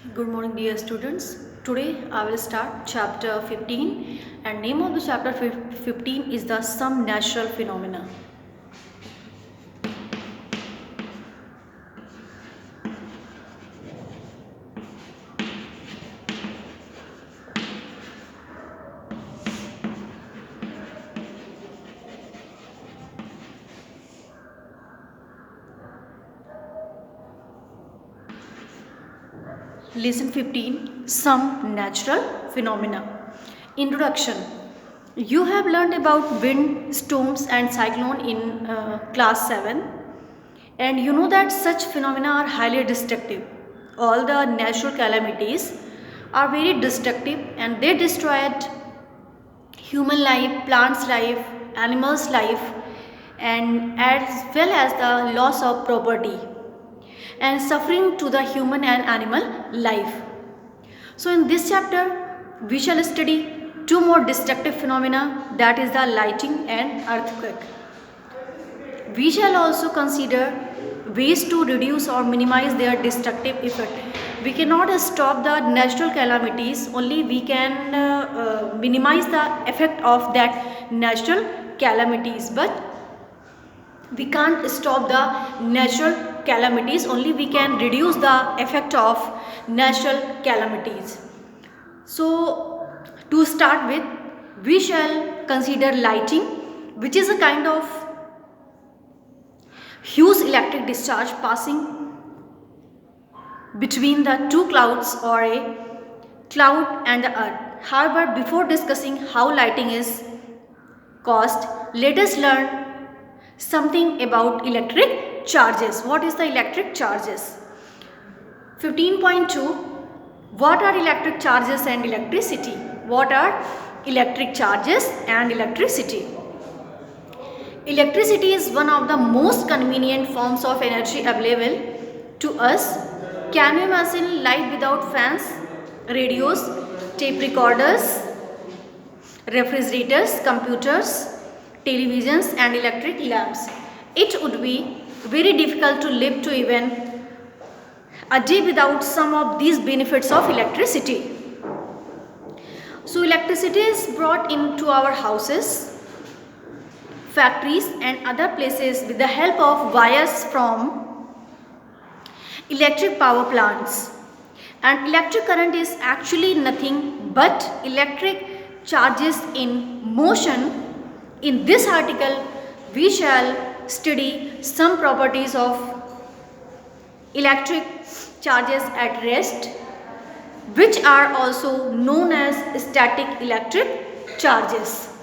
Good morning, dear students. Today I will start chapter 15, and name of the chapter 15 is the Some Natural Phenomena. Lesson 15, Some Natural Phenomena. Introduction. You have learned about wind, storms and cyclone in class 7, and you know that such phenomena are highly destructive. All the natural calamities are very destructive and they destroyed human life, plants life, animals life, and as well as the loss of property and suffering to the human and animal life. So in this chapter we shall study two more destructive phenomena, that is the lightning and earthquake. We shall also consider ways to reduce or minimize their destructive effect. We cannot stop the natural calamities, only we can minimize the effect of that natural calamities, but we can't stop the natural calamities, only we can reduce the effect of natural calamities. So to start with, we shall consider lightning, which is a kind of huge electric discharge passing between the two clouds or a cloud and the earth. However, before discussing how lightning is caused, let us learn something about electric charges. What is the electric charges? 15.2. What are electric charges and electricity? What are electric charges and electricity? Electricity is one of the most convenient forms of energy available to us. Can you imagine life without fans, radios, tape recorders, refrigerators, computers, televisions and electric lamps? It would be very difficult to live to even a day without some of these benefits of electricity. So electricity is brought into our houses, factories and other places with the help of wires from electric power plants. And electric current is actually nothing but electric charges in motion. In this article, we shall study some properties of electric charges at rest, which are also known as static electric charges.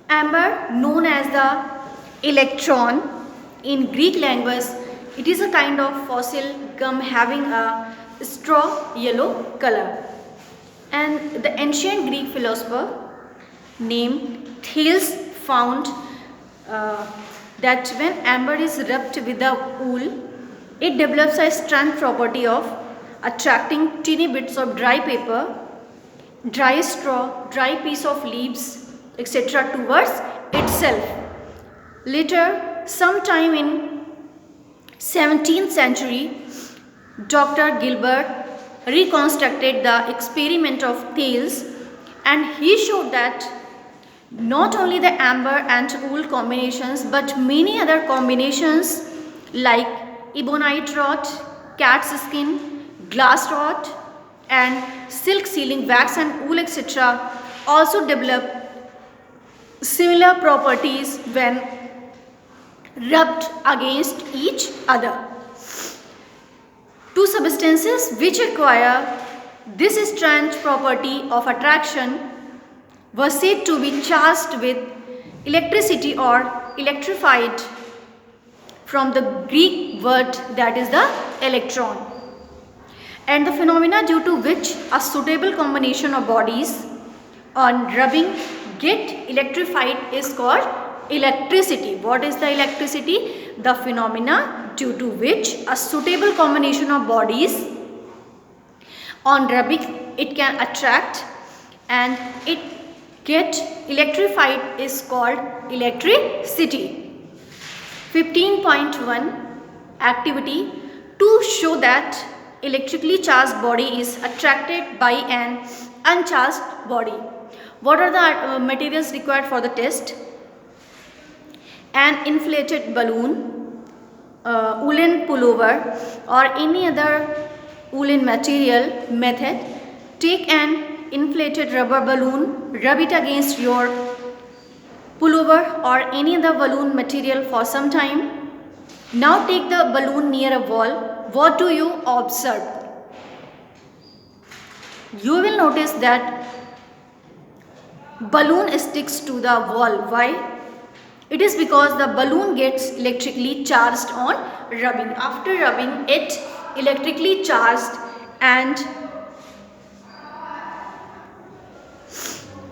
Amber, known as the electron in Greek language, it is a kind of fossil gum having a straw yellow color. And the ancient Greek philosopher named Thales found that when amber is rubbed with the wool, it develops a strength property of attracting teeny bits of dry paper, dry straw, dry piece of leaves, etc. towards itself. Later, sometime in 17th century, Dr. Gilbert reconstructed the experiment of Thales, and he showed that not only the amber and wool combinations but many other combinations like ebonite rot, cat's skin, glass rot and silk sealing wax and wool etc. also develop similar properties when rubbed against each other. Two substances which acquire this strange property of attraction were said to be charged with electricity or electrified, from the Greek word that is the electron. And the phenomena due to which a suitable combination of bodies on rubbing get electrified is called electricity. What is the electricity? The phenomena due to which a suitable combination of bodies on rubbing it can attract and it get electrified is called electricity. 15.1 Activity. to show that electrically charged body is attracted by an uncharged body. What are the materials required for the test? An inflated balloon, woolen pullover or any other woolen material method. Take an inflated rubber balloon, rub it against your pullover or any other balloon material for some time. Now take the balloon near a wall. What do you observe? You will notice that balloon sticks to the wall. Why? It is because the balloon gets electrically charged on rubbing. After rubbing, it electrically charged, and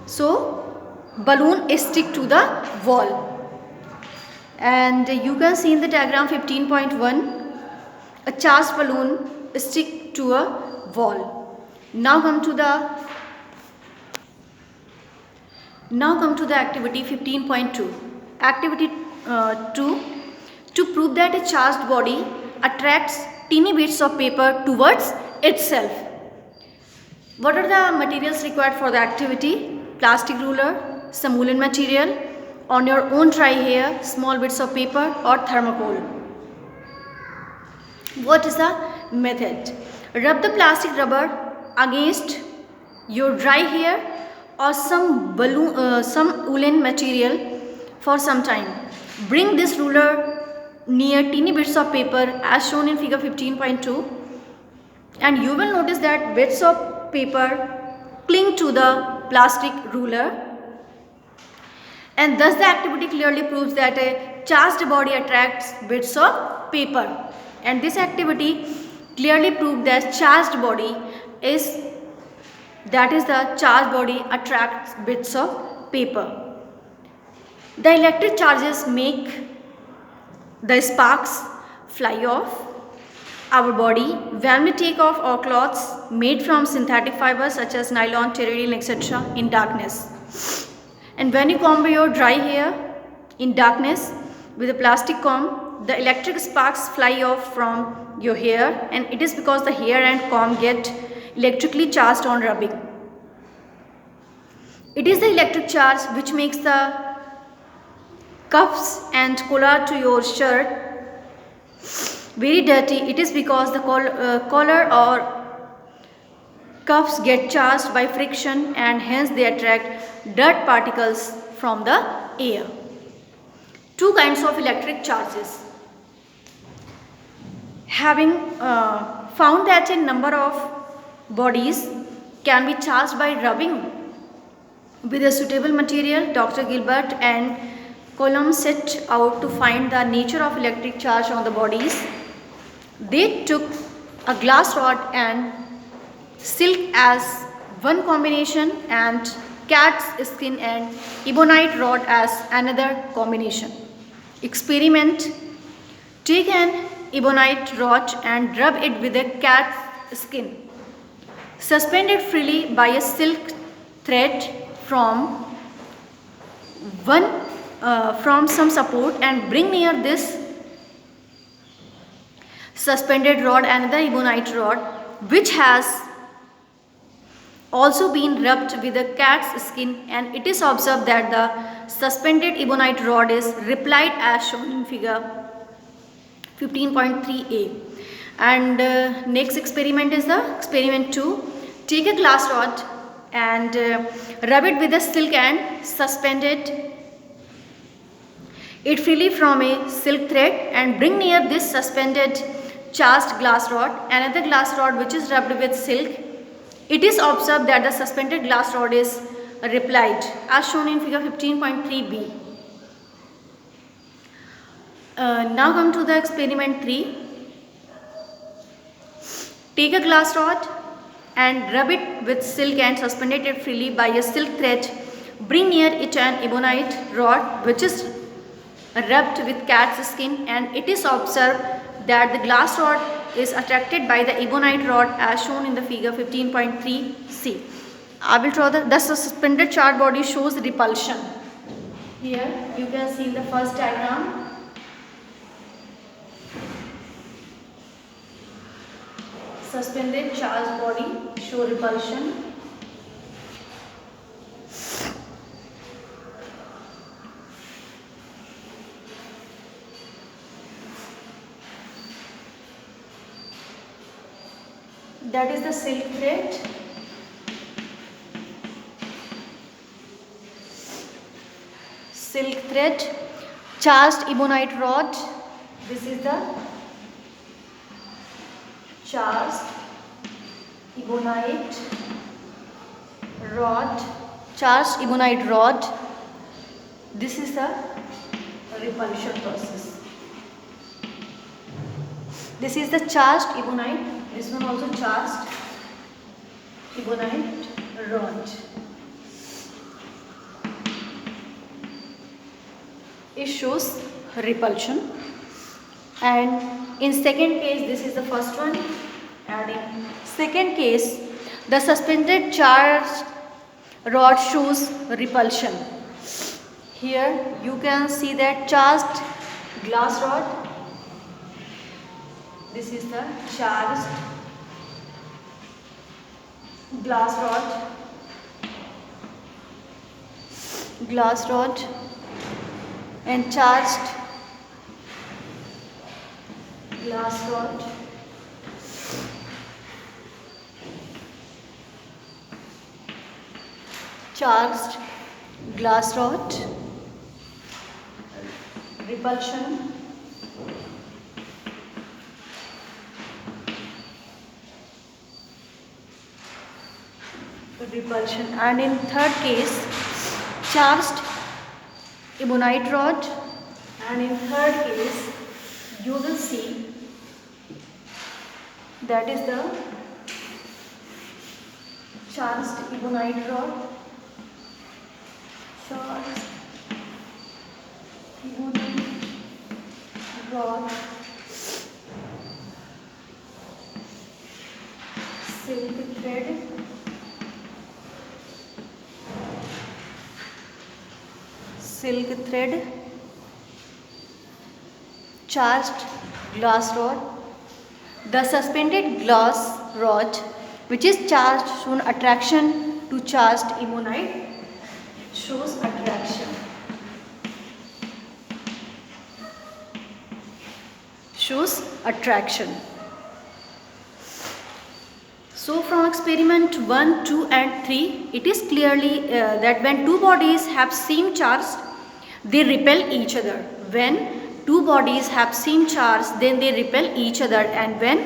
so balloon stick to the wall. And you can see in the diagram 15.1, a charged balloon stick to a wall. Now come to the activity 15.2. Activity 2, to prove that a charged body attracts teeny bits of paper towards itself. What are the materials required for the activity? Plastic ruler, some woolen material, on your own dry hair, small bits of paper or thermocol. What is the method? Rub the plastic rubber against your dry hair or some woolen material for some time. Bring this ruler near teeny bits of paper as shown in figure 15.2, and you will notice that bits of paper cling to the plastic ruler, and thus the activity clearly proves that a charged body attracts bits of paper. And this activity clearly proved that charged body attracts bits of paper. The electric charges make the sparks fly off our body when we take off our clothes made from synthetic fibers such as nylon, terylene, etc. in darkness. And when you comb your dry hair in darkness with a plastic comb, the electric sparks fly off from your hair, and it is because the hair and comb get electrically charged on rubbing. It is the electric charge which makes the cuffs and collar to your shirt very dirty. It is because the collar or cuffs get charged by friction, and hence they attract dirt particles from the air. Two kinds of electric charges. Having found that a number of bodies can be charged by rubbing with a suitable material, Dr. Gilbert and Coulomb set out to find the nature of electric charge on the bodies. They took a glass rod and silk as one combination, and cat's skin and ebonite rod as another combination. Experiment: take an ebonite rod and rub it with a cat's skin. Suspend it freely by a silk thread from some support, and bring near this suspended rod another ebonite rod which has also been rubbed with a cat's skin, and it is observed that the suspended ebonite rod is replied as shown in figure 15.3a. And next experiment is the experiment 2. Take a glass rod and rub it with a silk and suspend it freely from a silk thread, and bring near this suspended charged glass rod another glass rod which is rubbed with silk. It is observed that the suspended glass rod is replied as shown in figure 15.3b. Now come to the experiment 3. Take a glass rod and rub it with silk and suspend it freely by a silk thread. Bring near it an ebonite rod which is rubbed with cat's skin, and it is observed that the glass rod is attracted by the ebonite rod as shown in the figure 15.3c. I will draw the suspended charged body shows repulsion. Here you can see in the first diagram. suspended charged body show repulsion. That is the silk thread. Silk thread, charged ebonite rod. This is the charged ebonite rod. Charged ebonite rod. This is the repulsion process. This is the charged ebonite. This one also charged ebonite rod. It shows repulsion. And in second case, this is the first one, and in second case the suspended charged rod shows repulsion. Here you can see that charged glass rod. This is the charged glass rod and charged glass rod. Charged glass rod, repulsion, and in third case charged ebonite rod, and in third case you will see that is the charged ebonite rod. Charged ebonite rod, silk thread, charged glass rod. The suspended glass rod which is charged shows attraction to charged ebonite, shows attraction. So from experiment 1, 2 and 3, it is clearly that when two bodies have same charge, they repel each other. When two bodies have same charge, then they repel each other, and when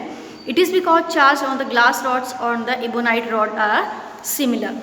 it is because charge on the glass rods or on the ebonite rod are similar.